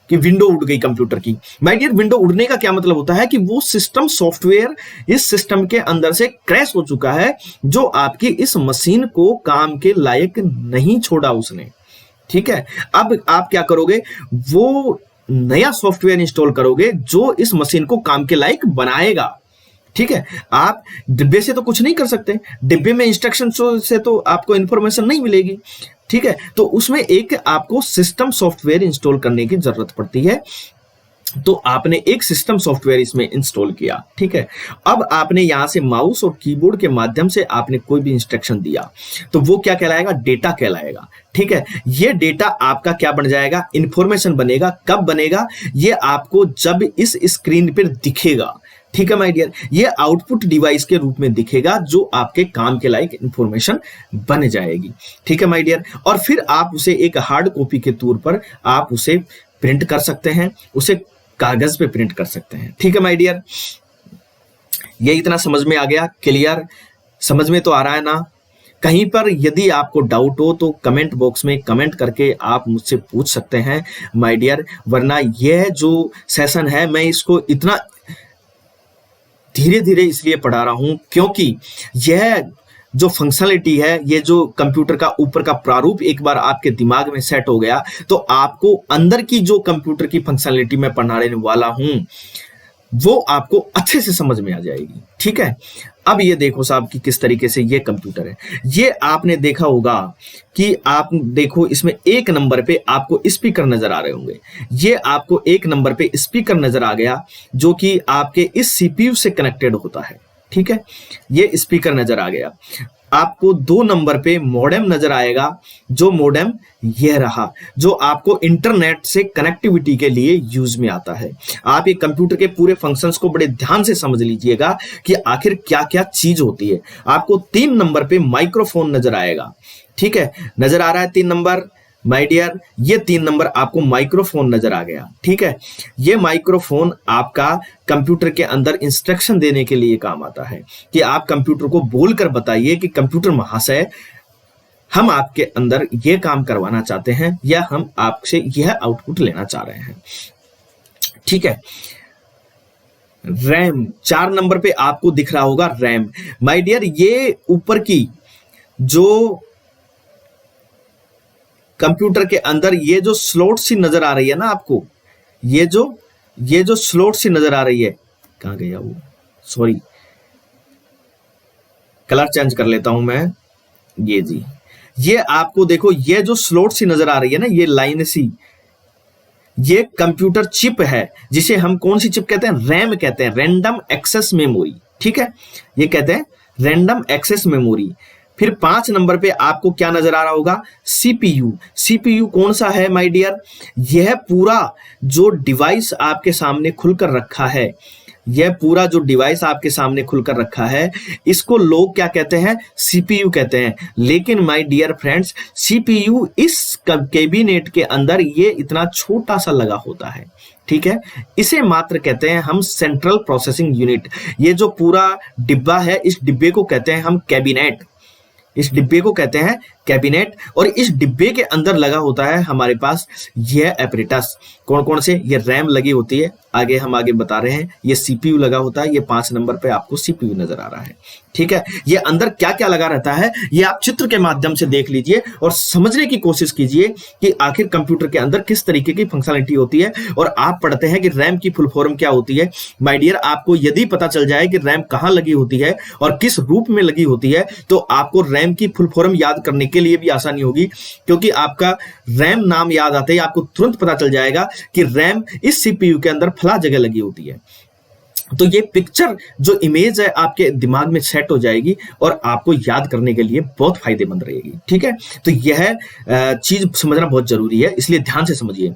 कि विंडो उड़ गई कंप्यूटर की। माय डियर, विंडो उड़ने का क्या मतलब होता है कि वो सिस्टम सॉफ्टवेयर इस सिस्टम के अंदर से क्रैश हो चुका है, जो आपकी इस मशीन को काम के लायक नहीं छोड़ा उसने। ठीक है। अब आप क्या करोगे? वो नया सॉफ्टवेयर इंस्टॉल करोगे जो इस मशीन को काम के लायक बनाएगा। ठीक है। आप डिब्बे से तो कुछ नहीं कर सकते, डिब्बे में इंस्ट्रक्शन से तो आपको इंफॉर्मेशन नहीं मिलेगी। ठीक है। तो उसमें एक आपको सिस्टम सॉफ्टवेयर इंस्टॉल करने की जरूरत पड़ती है। तो आपने एक सिस्टम सॉफ्टवेयर इसमें इंस्टॉल किया। ठीक है। अब आपने यहां से माउस और कीबोर्ड के माध्यम से आपने कोई भी इंस्ट्रक्शन दिया, तो वो क्या कहलाएगा? डेटा कहलाएगा। ठीक है। ये डेटा आपका क्या बन जाएगा? इंफॉर्मेशन बनेगा। कब बनेगा? ये आपको जब इस स्क्रीन पर दिखेगा। ठीक है माय डियर। ये आउटपुट डिवाइस के रूप में दिखेगा जो आपके काम के लायक इंफॉर्मेशन बन जाएगी। ठीक है माय डियर। और फिर आप उसे एक हार्ड कॉपी के तौर पर आप उसे प्रिंट कर सकते हैं, उसे कागज पे प्रिंट कर सकते हैं। ठीक है माय डियर। ये इतना समझ में आ गया? क्लियर? समझ में तो आ रहा है ना? कहीं पर यदि आपको डाउट हो तो कमेंट बॉक्स में कमेंट करके आप मुझसे पूछ सकते हैं माय डियर। वरना यह जो सेशन है मैं इसको इतना धीरे धीरे इसलिए पढ़ा रहा हूं क्योंकि यह जो फंक्शनलिटी है, ये जो कंप्यूटर का ऊपर का प्रारूप एक बार आपके दिमाग में सेट हो गया तो आपको अंदर की जो कंप्यूटर की फंक्शनलिटी मैं पढ़ाने वाला हूं वो आपको अच्छे से समझ में आ जाएगी। ठीक है। अब ये देखो साहब कि किस तरीके से ये कंप्यूटर है। ये आपने देखा होगा कि आप देखो इसमें एक नंबर पे आपको स्पीकर नजर आ रहे होंगे। ये आपको एक नंबर पे स्पीकर नजर आ गया जो कि आपके इस सीपीयू से कनेक्टेड होता है, ठीक है, ये स्पीकर नजर आ गया। आपको 2 नंबर पे मॉडेम नजर आएगा, जो मॉडेम यह रहा, जो आपको इंटरनेट से कनेक्टिविटी के लिए यूज में आता है। आप ये कंप्यूटर के पूरे फंक्शंस को बड़े ध्यान से समझ लीजिएगा कि आखिर क्या क्या चीज होती है। आपको 3 नंबर पे माइक्रोफोन नजर आएगा, ठीक है, नजर आ रहा है 3 नंबर माय डियर, ये 3 नंबर आपको माइक्रोफोन नजर आ गया, ठीक है। ये माइक्रोफोन आपका कंप्यूटर के अंदर इंस्ट्रक्शन देने के लिए काम आता है कि आप कंप्यूटर को बोलकर बताइए कि कंप्यूटर महाशय, हम आपके अंदर ये काम करवाना चाहते हैं या हम आपसे यह आउटपुट लेना चाह रहे हैं, ठीक है। रैम 4 नंबर पे आपको दिख रहा होगा रैम। माय डियर, ये ऊपर की जो कंप्यूटर के अंदर ये जो स्लॉट सी नजर आ रही है ना आपको, ये जो स्लॉट सी नजर आ रही है, कहां गया वो, सॉरी कलर चेंज कर लेता हूं मैं, ये जी, ये आपको देखो ये जो स्लॉट सी नजर आ रही है ना, ये लाइन सी, ये कंप्यूटर चिप है जिसे हम कौन सी चिप कहते हैं, रैम कहते हैं, रैंडम एक्सेस मेमोरी, ठीक है, ये कहते हैं रैंडम एक्सेस मेमोरी। फिर 5 नंबर पे आपको क्या नजर आ रहा होगा, सीपीयू। सीपीयू कौन सा है माय डियर, यह पूरा जो डिवाइस आपके सामने खुलकर रखा है, यह पूरा जो डिवाइस आपके सामने खुलकर रखा है, इसको लोग क्या कहते हैं, सीपीयू कहते हैं। लेकिन माय डियर फ्रेंड्स, सीपीयू इस कैबिनेट के अंदर ये इतना छोटा सा लगा होता है, ठीक है, इसे मात्र कहते हैं हम सेंट्रल प्रोसेसिंग यूनिट। ये जो पूरा डिब्बा है, इस डिब्बे को कहते हैं हम कैबिनेट, इस डिब्बे को कहते हैं कैबिनेट। और इस डिब्बे के अंदर लगा होता है हमारे पास यह एपरेटस, कौन कौन से, ये रैम लगी होती है, आगे हम आगे बता रहे हैं, ये सीपीयू लगा होता है, ये 5 नंबर पे आपको सीपीयू नजर आ रहा है, ठीक है। ये अंदर क्या क्या लगा रहता है ये आप चित्र के माध्यम से देख लीजिए और समझने की कोशिश कीजिए कि आखिर कंप्यूटर के अंदर किस तरीके की फंक्शनलिटी होती है। और आप पढ़ते हैं कि रैम की फुल फॉर्म क्या होती है। माय डियर, आपको यदि पता चल जाए कि रैम कहां लगी होती है और किस रूप में लगी होती है, तो आपको रैम की फुल फॉर्म याद करने के लिए भी आसानी होगी, क्योंकि आपका रैम नाम याद आते ही आपको तुरंत पता चल जाएगा कि रैम इस सीपीयू के अंदर फला जगह लगी होती है। तो ये पिक्चर जो इमेज है आपके दिमाग में सेट हो जाएगी और आपको याद करने के लिए बहुत फायदेमंद रहेगी, ठीक है। तो यह चीज समझना बहुत जरूरी है, इसलिए ध्यान से समझिए।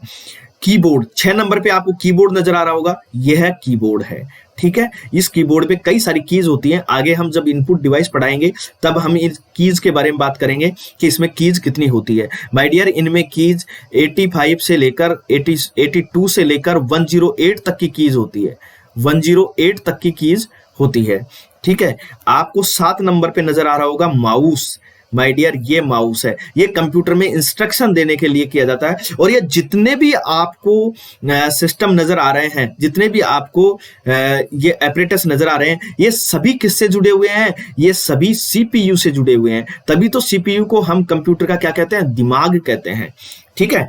कीबोर्ड 6 नंबर पे आपको कीबोर्ड नजर आ रहा होगा, यह कीबोर्ड है, ठीक है। इस कीबोर्ड पे कई सारी कीज होती हैं, आगे हम जब इनपुट डिवाइस पढ़ाएंगे तब हम इन कीज के बारे में बात करेंगे कि इसमें कीज कितनी होती है। माय डियर, इनमें कीज 85 से लेकर 82 से लेकर 108 तक की कीज होती है, 108 तक की कीज होती है, ठीक है। आपको 7 नंबर पे नजर आ रहा होगा माउस। माय डियर, ये माउस है, ये कंप्यूटर में इंस्ट्रक्शन देने के लिए किया जाता है। और ये जितने भी आपको सिस्टम नजर आ रहे हैं, जितने भी आपको ये एपरेटस नजर आ रहे हैं, ये सभी किससे जुड़े हुए हैं, ये सभी सीपीयू से जुड़े हुए हैं। तभी तो सीपीयू को हम कंप्यूटर का क्या कहते हैं, दिमाग कहते हैं, ठीक है।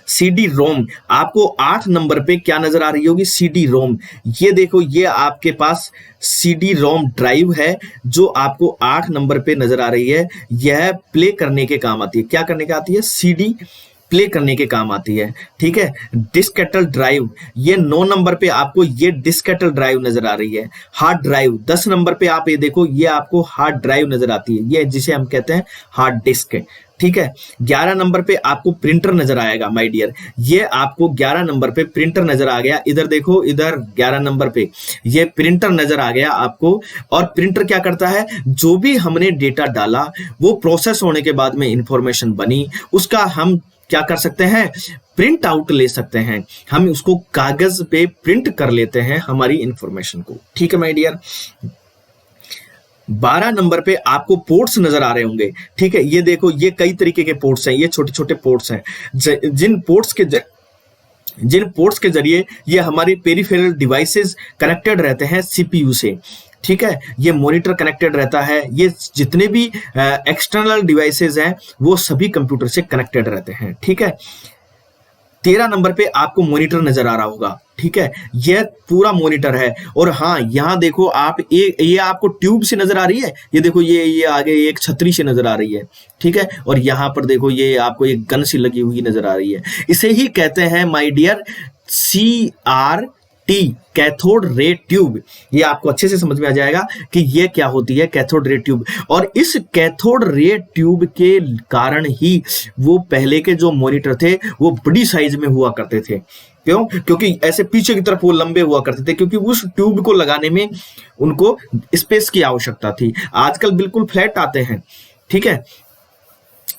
सीडी रोम, आपको 8 नंबर पे क्या नजर आ रही होगी, सीडी रोम। ये देखो, ये आपके पास सीडी रोम ड्राइव है जो आपको 8 नंबर पे नजर आ रही है। यह प्ले करने के काम आती है, क्या करने का आती है, सीडी प्ले करने के काम आती है, ठीक है। डिस्केटल ड्राइव, ये 9 नंबर पे आपको ये डिस्केटल ड्राइव नजर आ रही है। हार्ड ड्राइव 10 नंबर पे आप ये देखो, ये आपको हार्ड ड्राइव नजर आती है, ये जिसे हम कहते हैं हार्ड डिस्क, ठीक है। 11 नंबर पे आपको प्रिंटर नजर आएगा माय डियर, ये आपको 11 नंबर पे प्रिंटर नजर आ गया। इधर देखो, इधर 11 नंबर पे ये प्रिंटर नजर आ गया आपको। और प्रिंटर क्या करता है, जो भी हमने डेटा डाला वो प्रोसेस होने के बाद में इंफॉर्मेशन बनी, उसका हम क्या कर सकते हैं, प्रिंट आउट ले सकते हैं, हम उसको कागज पे प्रिंट कर लेते हैं हमारी इंफॉर्मेशन को, ठीक है माय डियर। 12 नंबर पे आपको पोर्ट्स नजर आ रहे होंगे, ठीक है। ये देखो, ये कई तरीके के पोर्ट्स हैं, ये छोटे छोटे पोर्ट्स हैं, जिन पोर्ट्स के जरिए ये हमारी पेरिफेरल डिवाइसेस कनेक्टेड रहते हैं सीपीयू से, ठीक है। ये मॉनिटर कनेक्टेड रहता है, ये जितने भी एक्सटर्नल डिवाइसेस हैं वो सभी कंप्यूटर से कनेक्टेड रहते हैं, ठीक है। 13 नंबर पे आपको मॉनिटर नजर आ रहा होगा, ठीक है, यह पूरा मॉनिटर है। और हाँ, यहां देखो आप ये आपको ट्यूब से नजर आ रही है, ये देखो ये आगे एक छतरी से नजर आ रही है, ठीक है, और यहां पर देखो ये आपको एक गन सी लगी हुई नजर आ रही है। इसे ही कहते हैं my dear CRT, cathode ray tube. ये आपको अच्छे से समझ में आ जाएगा कि ये क्या होती है कैथोड रे ट्यूब। और इस कैथोड रे ट्यूब के कारण ही वो पहले के जो मॉनिटर थे वो बड़ी साइज में हुआ करते थे। क्यों? क्योंकि ऐसे पीछे की तरफ वो लंबे हुआ करते थे, क्योंकि उस ट्यूब को लगाने में उनको स्पेस की आवश्यकता थी। आजकल बिल्कुल फ्लैट आते हैं, ठीक है।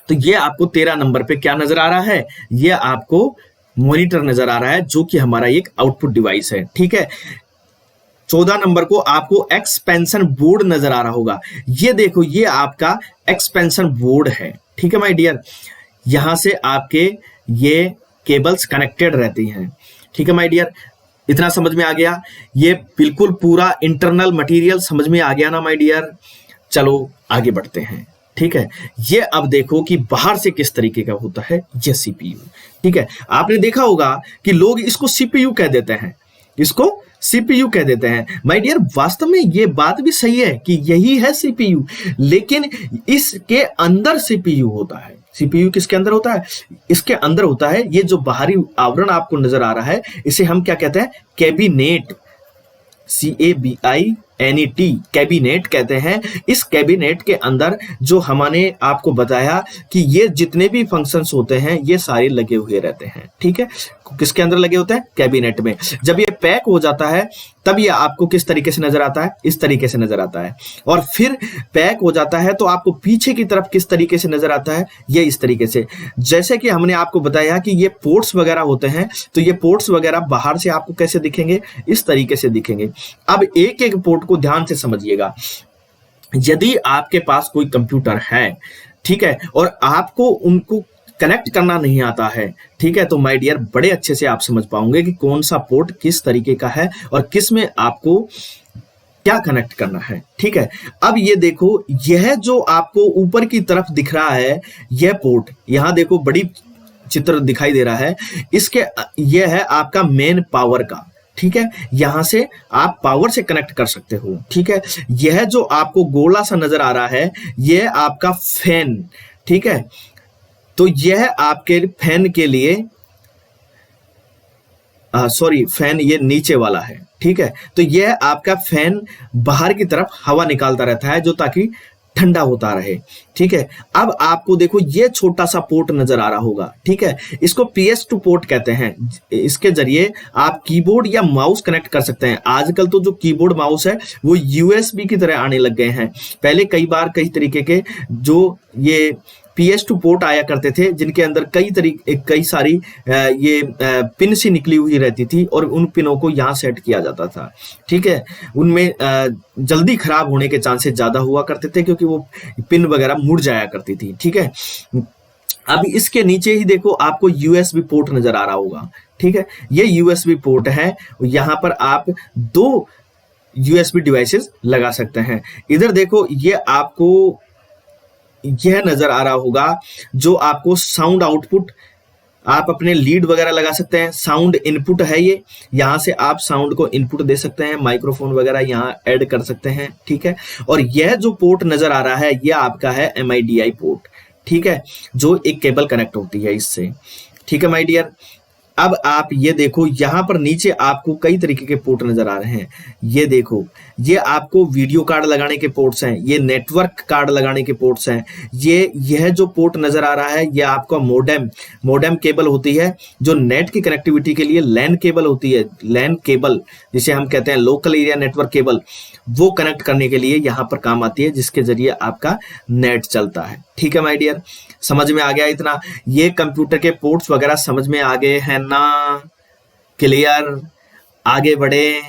तो ये आपको 13 नंबर पे क्या नजर आ रहा है, ये आपको मॉनिटर नजर आ रहा है, जो कि हमारा एक आउटपुट डिवाइस है, ठीक है। 14 नंबर को आपको एक्सपेंशन बोर्ड नजर आ रहा होगा। ये देखो, ये आपका एक्सपेंशन बोर्ड है, ठीक है माय डियर। यहां से आपके ये केबल्स कनेक्टेड रहती हैं, ठीक है माय डियर। इतना समझ में आ गया? ये बिल्कुल पूरा इंटरनल मटेरियल समझ में आ गया ना माय डियर। चलो आगे बढ़ते हैं, ठीक है। ये अब देखो कि बाहर से किस तरीके का होता है ये CPU, ठीक है। आपने देखा होगा कि लोग इसको CPU कह देते हैं, इसको CPU कह देते हैं। माय डियर, वास्तव में ये बात भी सही है कि यही है CPU, लेकिन इसके अंदर CPU होता है। CPU किसके अंदर होता है? इसके अंदर होता है ये जो बाहरी आवरण आपको नजर आ रहा है, इसे हम क्या कहते हैं? कैबिनेट, CABINET, कैबिनेट कहते हैं। इस कैबिनेट के अंदर जो हमने आपको बताया कि ये जितने भी फंक्शंस होते हैं ये सारे लगे हुए रहते हैं, ठीक है। किसके अंदर लगे होते हैं? कैबिनेट में। जब ये पैक हो जाता है तब ये आपको किस तरीके से नजर आता है? इस तरीके से नजर आता है। और फिर पैक हो जाता है तो आपको पीछे की तरफ किस तरीके से नजर आता है? ये इस तरीके से। जैसे कि हमने आपको बताया कि ये पोर्ट्स वगैरह होते हैं, तो ये पोर्ट्स वगैरह बाहर से आपको कैसे दिखेंगे? इस तरीके से दिखेंगे। अब एक एक पोर्ट को ध्यान से समझिएगा। यदि आपके पास कोई कंप्यूटर है, ठीक है, और आपको उनको कनेक्ट करना नहीं आता है, ठीक है, तो माय डियर बड़े अच्छे से आप समझ पाओगे कि कौन सा पोर्ट किस तरीके का है और किस में आपको क्या कनेक्ट करना है, ठीक है। अब ये देखो, यह जो आपको ऊपर की तरफ दिख रहा है यह पोर्ट, यहां देखो बड़ी चित्र दिखाई दे रहा है, इसके यह है आपका मेन पावर का, ठीक है। यहां से आप पावर से कनेक्ट कर सकते हो, ठीक है। यह जो आपको गोला सा नजर आ रहा है यह आपका फैन, ठीक है। तो यह आपके फैन के लिए सॉरी, फैन ये नीचे वाला है, ठीक है। तो यह आपका फैन बाहर की तरफ हवा निकालता रहता है जो ताकि ठंडा होता रहे, ठीक है। अब आपको देखो ये छोटा सा पोर्ट नजर आ रहा होगा, ठीक है। इसको PS2 पोर्ट कहते हैं। इसके जरिए आप कीबोर्ड या माउस कनेक्ट कर सकते हैं। आजकल तो जो कीबोर्ड माउस है वो USB की तरह आने लग गए हैं। पहले कई तरीके के जो ये PS2 पोर्ट आया करते थे, जिनके अंदर कई सारी ये पिन सी निकली हुई रहती थी और उन पिनों को यहाँ सेट किया जाता था, ठीक है। उनमें जल्दी खराब होने के चांसेस ज्यादा हुआ करते थे क्योंकि वो पिन वगैरह मुड़ जाया करती थी, ठीक है। अब इसके नीचे ही देखो आपको USB पोर्ट नजर आ रहा होगा, ठीक है। ये USB पोर्ट है, यहाँ पर आप 2 USB डिवाइसेस लगा सकते हैं। इधर देखो ये आपको यह नजर आ रहा होगा जो आपको साउंड आउटपुट, आप अपने लीड वगैरह लगा सकते हैं। साउंड इनपुट है ये, यहां से आप साउंड को इनपुट दे सकते हैं, माइक्रोफोन वगैरह यहां ऐड कर सकते हैं, ठीक है। और यह जो पोर्ट नजर आ रहा है यह आपका है MIDI पोर्ट, ठीक है, जो एक केबल कनेक्ट होती है इससे, ठीक है माय डियर। अब आप ये देखो यहाँ पर नीचे आपको कई तरीके के पोर्ट नजर आ रहे हैं। ये देखो, ये आपको वीडियो कार्ड लगाने के पोर्ट्स हैं, ये नेटवर्क कार्ड लगाने के पोर्ट्स हैं। यह जो पोर्ट नजर आ रहा है ये आपका मोडेम केबल होती है जो नेट की कनेक्टिविटी के लिए लैन केबल होती है। लैन केबल जिसे हम कहते हैं लोकल एरिया नेटवर्क केबल, वो कनेक्ट करने के लिए यहाँ पर काम आती है, जिसके जरिए आपका नेट चलता है, ठीक है माय डियर। समझ में आ गया इतना? ये कंप्यूटर के पोर्ट्स वगैरह समझ में आ गए हैं ना? क्लियर? आगे बढ़े?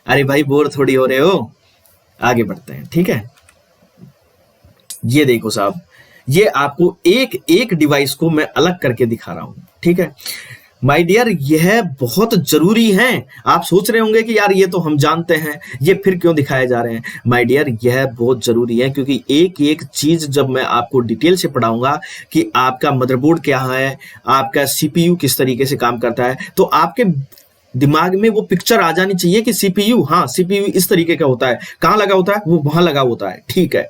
अरे भाई बोर थोड़ी हो रहे हो, आगे बढ़ते हैं, ठीक है। ये देखो साहब, ये आपको एक डिवाइस को मैं अलग करके दिखा रहा हूं, ठीक है। माय डियर, यह बहुत जरूरी है। आप सोच रहे होंगे कि यार ये तो हम जानते हैं, ये फिर क्यों दिखाए जा रहे हैं। माय डियर, यह बहुत जरूरी है क्योंकि एक एक चीज जब मैं आपको डिटेल से पढ़ाऊंगा कि आपका मदरबोर्ड क्या है, आपका सीपीयू किस तरीके से काम करता है, तो आपके दिमाग में वो पिक्चर आ जानी चाहिए कि सीपीयू, हाँ सीपीयू इस तरीके का होता है, कहाँ लगा होता है, वो वहां लगा होता है। ठीक है,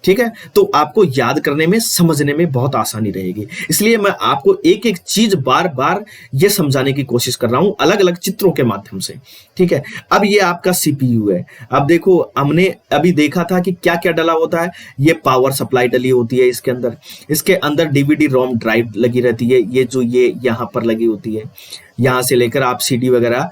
ठीक है, तो आपको याद करने में, समझने में बहुत आसानी रहेगी। इसलिए मैं आपको एक एक चीज बार बार ये समझाने की कोशिश कर रहा हूं अलग अलग चित्रों के माध्यम से। ठीक है, अब ये आपका सीपीयू है। अब देखो, हमने अभी देखा था कि क्या क्या डला होता है। ये पावर सप्लाई डली होती है इसके अंदर डीवीडी रोम ड्राइव लगी रहती है, ये जो ये यहां पर लगी होती है, यहां से लेकर आप सीडी वगैरह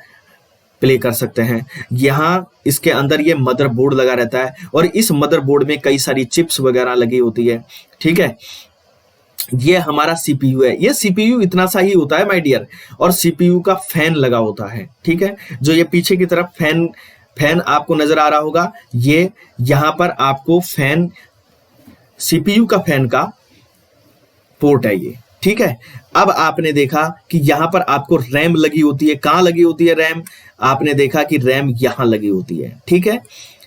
प्ले कर सकते हैं। यहाँ इसके अंदर ये मदरबोर्ड लगा रहता है और इस मदरबोर्ड में कई सारी चिप्स वगैरह लगी होती है। ठीक है, ये हमारा सीपीयू है। ये सीपीयू इतना सा ही होता है माय डियर, और सीपीयू का फैन लगा होता है। ठीक है, जो ये पीछे की तरफ फैन आपको नजर आ रहा होगा, ये यहां पर आपको फैन, सीपीयू का फैन का पोर्ट है ये। ठीक है, अब आपने देखा कि यहां पर आपको रैम लगी होती है। कहां लगी होती है रैम? आपने देखा कि रैम यहां लगी होती है। ठीक है,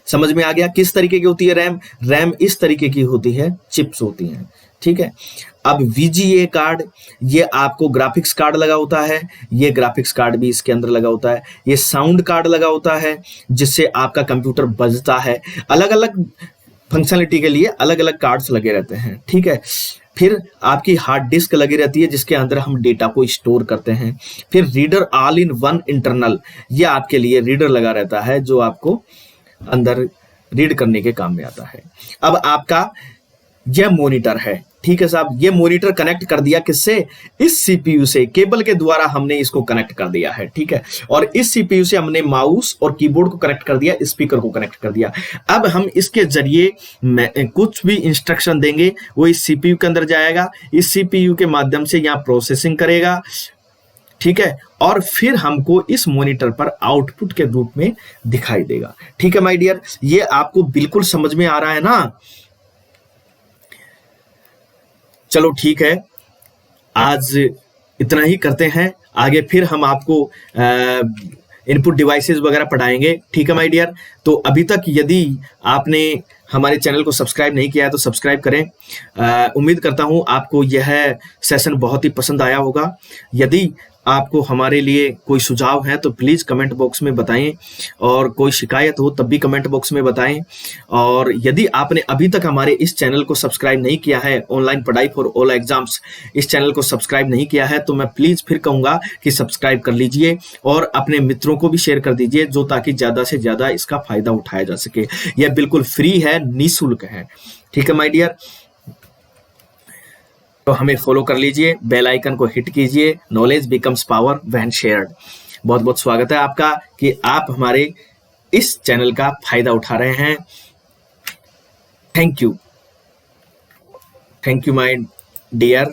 समझ में आ गया किस तरीके की होती है रैम? रैम इस तरीके की होती है, चिप्स होती हैं। ठीक है, अब VGA कार्ड, ये आपको ग्राफिक्स कार्ड लगा होता है, ये ग्राफिक्स कार्ड भी इसके अंदर लगा होता है। ये साउंड कार्ड लगा होता है जिससे आपका कंप्यूटर बजता है। अलग अलग फंक्शनलिटी के लिए अलग अलग कार्ड्स लगे रहते हैं। ठीक है, फिर आपकी हार्ड डिस्क लगी रहती है जिसके अंदर हम डेटा को स्टोर करते हैं। फिर reader all in one internal, ये आपके लिए रीडर लगा रहता है जो आपको अंदर रीड करने के काम में आता है। अब आपका यह मॉनिटर है। ठीक है साहब, ये मॉनिटर कनेक्ट कर दिया किससे? इस सीपीयू से, केबल के द्वारा हमने इसको कनेक्ट कर दिया है। ठीक है, और इस सीपीयू से हमने माउस और कीबोर्ड को कनेक्ट कर दिया, स्पीकर को कनेक्ट कर दिया। अब हम इसके जरिए कुछ भी इंस्ट्रक्शन देंगे वो इस सीपीयू के अंदर जाएगा, इस सीपीयू के माध्यम से यहाँ प्रोसेसिंग करेगा। ठीक है, और फिर हमको इस मॉनिटर पर आउटपुट के रूप में दिखाई देगा। ठीक है माय डियर, ये आपको बिल्कुल समझ में आ रहा है ना? चलो ठीक है, आज इतना ही करते हैं। आगे फिर हम आपको इनपुट डिवाइसेस वगैरह पढ़ाएंगे। ठीक है माय डियर, तो अभी तक यदि आपने हमारे चैनल को सब्सक्राइब नहीं किया है तो सब्सक्राइब करें। उम्मीद करता हूं आपको यह सेशन बहुत ही पसंद आया होगा। यदि आपको हमारे लिए कोई सुझाव है तो प्लीज़ कमेंट बॉक्स में बताएं, और कोई शिकायत हो तब भी कमेंट बॉक्स में बताएं। और यदि आपने अभी तक हमारे इस चैनल को सब्सक्राइब नहीं किया है, ऑनलाइन पढ़ाई फॉर ऑल एग्जाम्स, इस चैनल को सब्सक्राइब नहीं किया है, तो मैं प्लीज़ फिर कहूँगा कि सब्सक्राइब कर लीजिए और अपने मित्रों को भी शेयर कर दीजिए, जो ताकि ज़्यादा से ज़्यादा इसका फ़ायदा उठाया जा सके। यह बिल्कुल फ्री है, निःशुल्क है। ठीक है माय डियर, तो हमें फॉलो कर लीजिए, बेल आइकन को हिट कीजिए। Knowledge becomes power when shared. बहुत बहुत स्वागत है आपका कि आप हमारे इस चैनल का फायदा उठा रहे हैं। Thank you my dear.